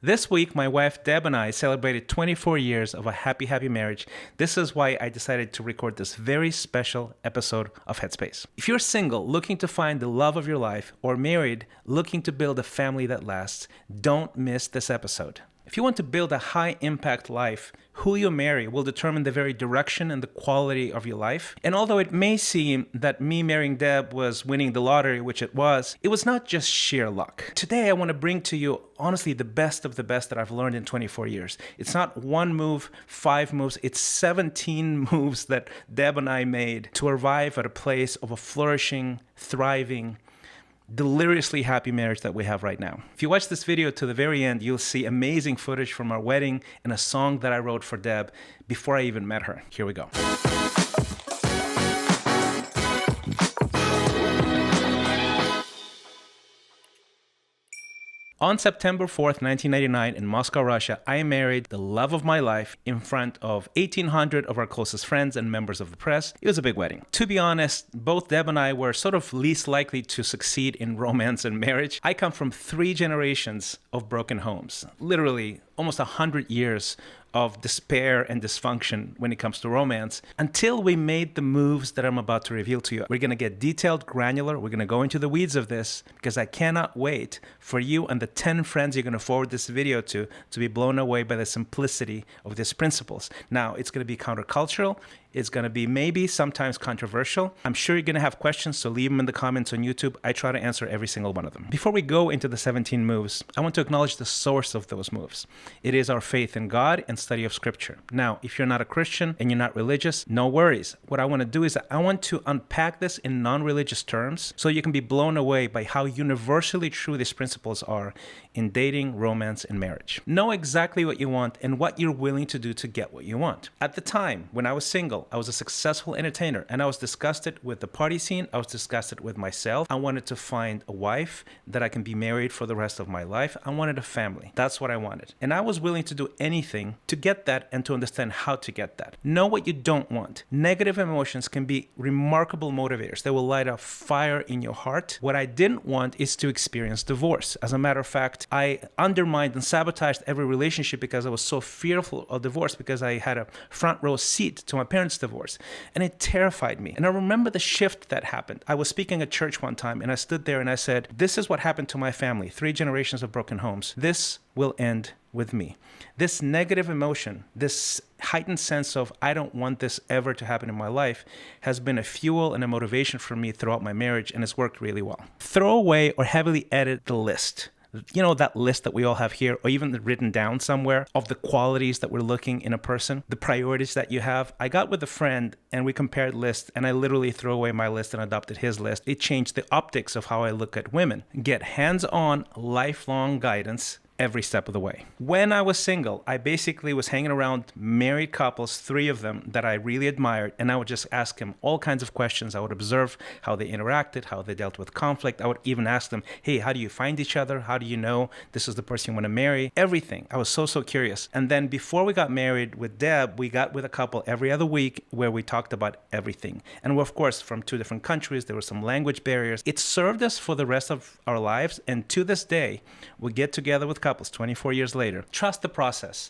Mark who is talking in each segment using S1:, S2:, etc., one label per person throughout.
S1: This week, my wife Deb and I celebrated 24 years of a happy marriage. This is why I decided to record this very special episode of Headspace. If you're single, looking to find the love of your life, or married, looking to build a family that lasts, don't miss this episode. If you want to build a high-impact life, who you marry will determine the very direction and the quality of your life. And although it may seem that me marrying Deb was winning the lottery, which it was not just sheer luck. Today, I want to bring to you, honestly, the best of the best that I've learned in 24 years. It's not one move, 5 moves, it's 17 moves that Deb and I made to arrive at a place of a flourishing, thriving, deliriously happy marriage that we have right now. If you watch this video to the very end, you'll see amazing footage from our wedding and a song that I wrote for Deb before I even met her. Here we go. On September 4th, 1999, in Moscow, Russia, I married the love of my life in front of 1,800 of our closest friends and members of the press. It was a big wedding. To be honest, both Deb and I were sort of least likely to succeed in romance and marriage. I come from 3 generations of broken homes, literally almost 100 years of despair and dysfunction when it comes to romance, until we made the moves that I'm about to reveal to you. We're going to get detailed, granular. We're going to go into the weeds of this because I cannot wait for you and the 10 friends you're going to forward this video to be blown away by the simplicity of these principles. Now, it's going to be countercultural. It's going to be maybe sometimes controversial. I'm sure you're going to have questions, so leave them in the comments on YouTube. I try to answer every single one of them. Before we go into the 17 moves, I want to acknowledge the source of those moves. It is our faith in God and study of Scripture. Now, if you're not a Christian and you're not religious, no worries. What I want to do is I want to unpack this in non-religious terms so you can be blown away by how universally true these principles are in dating, romance, and marriage. Know exactly what you want and what you're willing to do to get what you want. At the time, when I was single, I was a successful entertainer, and I was disgusted with the party scene. I was disgusted with myself. I wanted to find a wife that I can be married for the rest of my life. I wanted a family. That's what I wanted. And I was willing to do anything to get that and to understand how to get that. Know what you don't want. Negative emotions can be remarkable motivators. They will light a fire in your heart. What I didn't want is to experience divorce. As a matter of fact, I undermined and sabotaged every relationship because I was so fearful of divorce, because I had a front row seat to my parents' divorce, and it terrified me. And I remember the shift that happened. I was speaking at church one time, and I stood there and I said, this is what happened to my family, 3 generations of broken homes. This will end with me. This negative emotion, this heightened sense of I don't want this ever to happen in my life, has been a fuel and a motivation for me throughout my marriage, and it's worked really well. Throw away or heavily edit the list. You know, that list that we all have here, or even written down somewhere, of the qualities that we're looking in a person, the priorities that you have. I got with a friend and we compared lists, and I literally threw away my list and adopted his list. It changed the optics of how I look at women. Get hands-on, lifelong guidance every step of the way. When I was single, I basically was hanging around married couples, 3 of them that I really admired, and I would just ask them all kinds of questions. I would observe how they interacted, how they dealt with conflict. I would even ask them, hey, how do you find each other? How do you know this is the person you want to marry? Everything. I was so curious. And then before we got married with Deb, we got with a couple every other week where we talked about everything. And we're, of course, from 2 different countries. There were some language barriers. It served us for the rest of our lives, and to this day, we get together with couples 24 years later. Trust the process.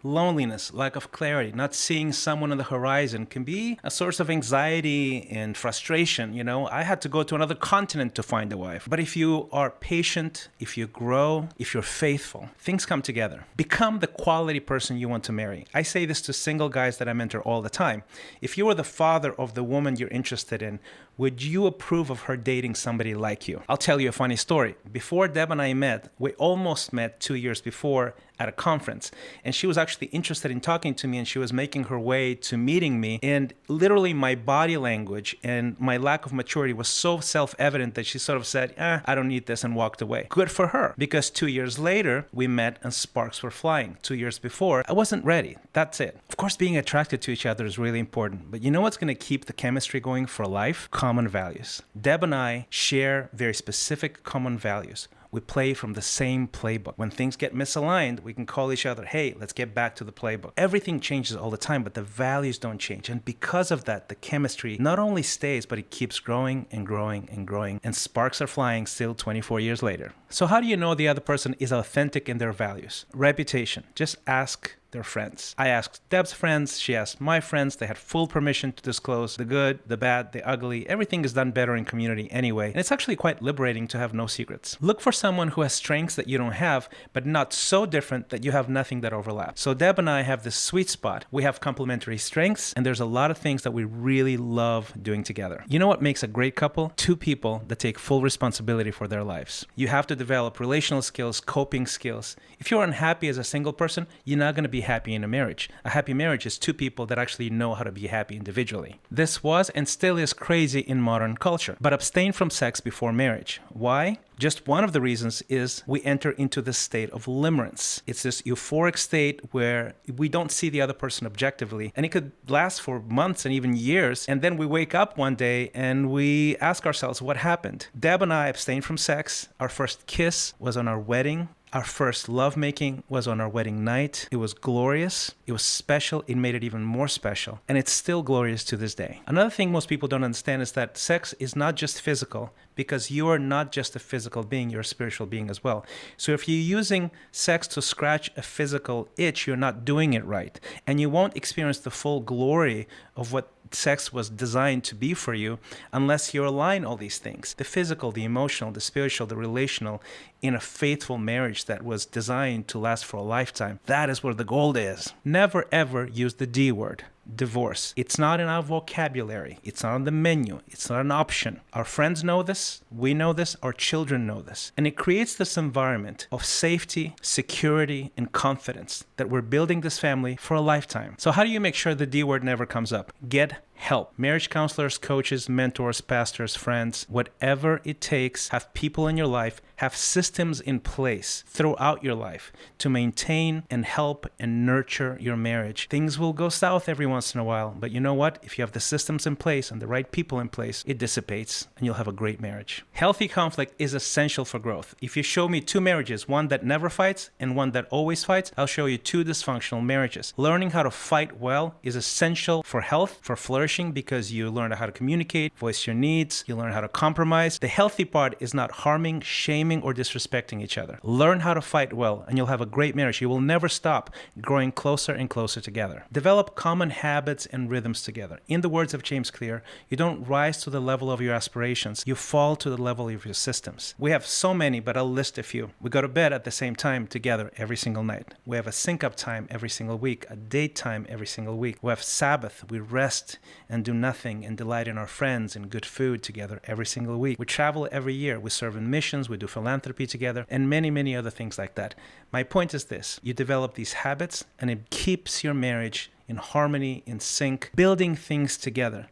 S1: Loneliness, lack of clarity, not seeing someone on the horizon can be a source of anxiety and frustration. You know, I had to go to another continent to find a wife. But if you are patient, if you grow, if you're faithful, things come together. Become the quality person you want to marry. I say this to single guys that I mentor all the time. If you were the father of the woman you're interested in, would you approve of her dating somebody like you? I'll tell you a funny story. Before Deb and I met, we almost met 2 years before at a conference, and she was actually interested in talking to me, and she was making her way to meeting me, and literally my body language and my lack of maturity was so self-evident that she sort of said, I don't need this, and walked away. Good for her, because 2 years later we met and sparks were flying. 2 years before, I wasn't ready. That's it. Of course, being attracted to each other is really important, but you know what's going to keep the chemistry going for life? Common values. Deb and I share very specific common values. We play from the same playbook. When things get misaligned, we can call each other, hey, let's get back to the playbook. Everything changes all the time, but the values don't change. And because of that, the chemistry not only stays, but it keeps growing and growing and growing, and sparks are flying still 24 years later. So how do you know the other person is authentic in their values? Reputation. Just ask their friends. I asked Deb's friends, she asked my friends. They had full permission to disclose the good, the bad, the ugly. Everything is done better in community anyway. And it's actually quite liberating to have no secrets. Look for someone who has strengths that you don't have, but not so different that you have nothing that overlaps. So Deb and I have this sweet spot. We have complementary strengths, and there's a lot of things that we really love doing together. You know what makes a great couple? Two people that take full responsibility for their lives. You have to develop relational skills, coping skills. If you're unhappy as a single person, you're not going to be happy in a marriage. A happy marriage is two people that actually know how to be happy individually. This was and still is crazy in modern culture, but abstain from sex before marriage. Why? Just one of the reasons is we enter into this state of limerence. It's this euphoric state where we don't see the other person objectively, and it could last for months and even years, and then we wake up one day and we ask ourselves what happened. Deb and I abstained from sex. Our first kiss was on our wedding. Our first lovemaking was on our wedding night. It was glorious. It was special. It made it even more special. And it's still glorious to this day. Another thing most people don't understand is that sex is not just physical, because you are not just a physical being, you're a spiritual being as well. So if you're using sex to scratch a physical itch, you're not doing it right. And you won't experience the full glory of what sex was designed to be for you unless you align all these things, the physical, the emotional, the spiritual, the relational, in a faithful marriage that was designed to last for a lifetime. That is where the gold is. Never ever use the D word, divorce. It's not in our vocabulary. It's not on the menu. It's not an option. Our friends know this. We know this. Our children know this. And it creates this environment of safety, security, and confidence that we're building this family for a lifetime. So how do you make sure the D word never comes up? Get help. Marriage counselors, coaches, mentors, pastors, friends, whatever it takes, have people in your life, have systems in place throughout your life to maintain and help and nurture your marriage. Things will go south every once in a while, but you know what? If you have the systems in place and the right people in place, it dissipates and you'll have a great marriage. Healthy conflict is essential for growth. If you show me two marriages, one that never fights and one that always fights, I'll show you two dysfunctional marriages. Learning how to fight well is essential for health, for flourishing, because you learn how to communicate, voice your needs, you learn how to compromise. The healthy part is not harming, shaming, or disrespecting each other. Learn how to fight well and you'll have a great marriage. You will never stop growing closer and closer together. Develop common habits and rhythms together. In the words of James Clear, you don't rise to the level of your aspirations, you fall to the level of your systems. We have so many, but I'll list a few. We go to bed at the same time together every single night. We have a sync-up time every single week, a date time every single week. We have Sabbath. We rest and do nothing and delight in our friends and good food together every single week. We travel every year. We serve in missions. We do philanthropy together and many, many other things like that. My point is this: you develop these habits and it keeps your marriage in harmony, in sync, building things together.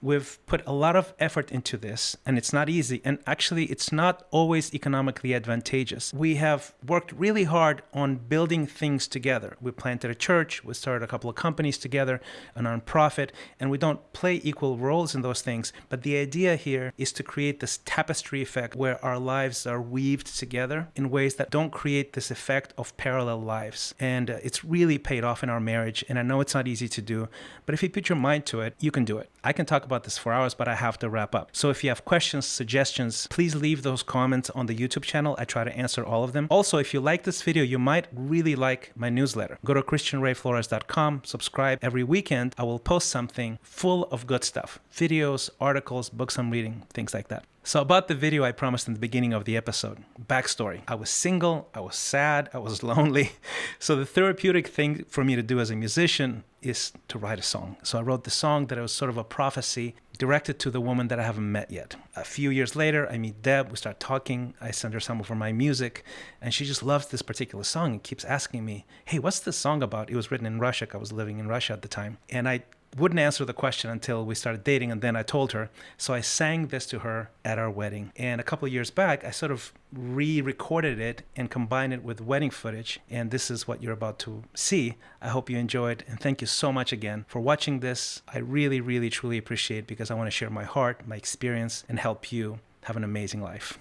S1: We've put a lot of effort into this, and it's not easy. And actually, it's not always economically advantageous. We have worked really hard on building things together. We planted a church, we started a couple of companies together, a nonprofit, and we don't play equal roles in those things. But the idea here is to create this tapestry effect where our lives are weaved together in ways that don't create this effect of parallel lives. And it's really paid off in our marriage. And I know it's not easy to do, but if you put your mind to it, you can do it. I can talk about this for hours, but I have to wrap up. So if you have questions, suggestions, please leave those comments on the YouTube channel. I try to answer all of them. Also, if you like this video, you might really like my newsletter. Go to christianrayflores.com, subscribe. Every weekend, I will post something full of good stuff. Videos, articles, books I'm reading, things like that. So about the video I promised in the beginning of the episode. Backstory. I was single, I was sad, I was lonely. So the therapeutic thing for me to do as a musician is to write a song. So I wrote the song that was sort of a prophecy directed to the woman that I haven't met yet. A few years later, I meet Deb, we start talking, I send her some of my music, and she just loves this particular song and keeps asking me, hey, what's this song about? It was written in Russia, I was living in Russia at the time. And I wouldn't answer the question until we started dating, and then I told her. So I sang this to her at our wedding. And a couple of years back, I sort of re-recorded it and combined it with wedding footage. And this is what you're about to see. I hope you enjoyed, and thank you so much again for watching this. I really, really, truly appreciate it because I want to share my heart, my experience, and help you have an amazing life.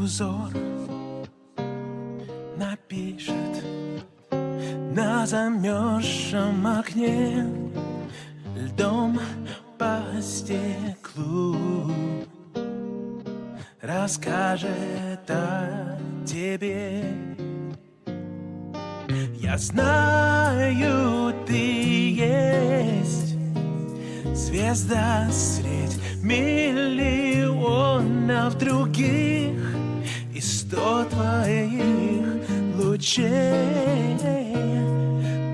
S2: узор напишет на замерзшем окне льдом по стеклу, расскажет о тебе. Я знаю, ты есть звезда средь миллионов других, и 100 твоих лучей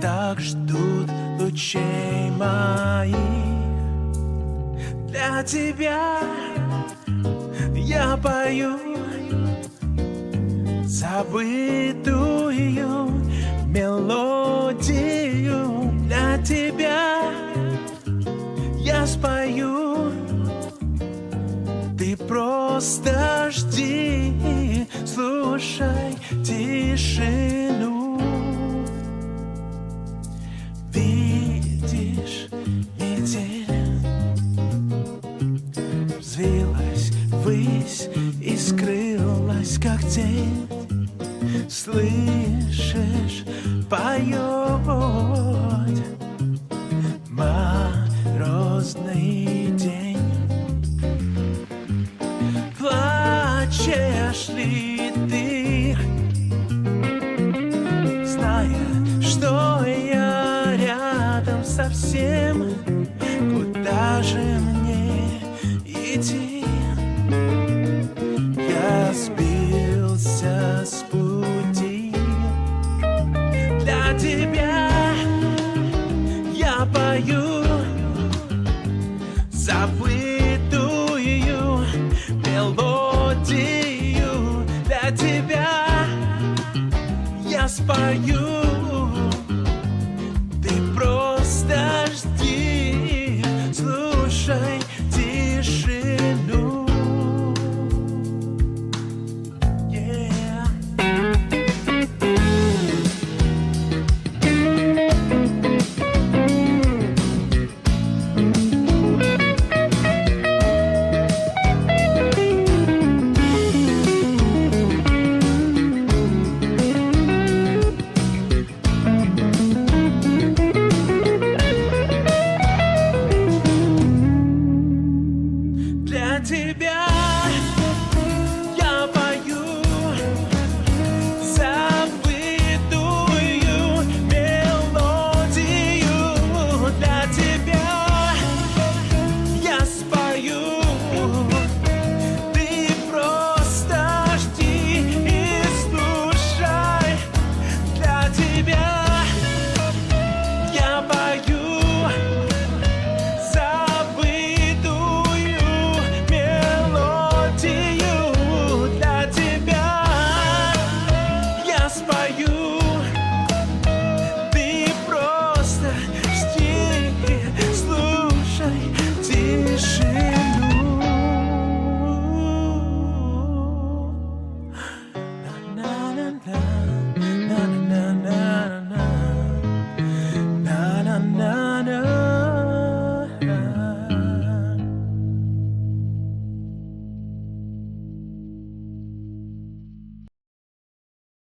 S2: так ждут лучей моих. Для тебя я пою забытую мелодию. Для тебя я спою, ты просто жди, слушай тишину. Видишь, метель взвилась ввысь и скрылась, как тень. Слышишь, поет морозный день. Плачешь ли ты, зная, что я рядом совсем? Куда же мне идти? Я сбился с пути. Для тебя я пою забытую мелодию. Для тебя я спою, ты просто жди, слушай тишину. Для тебя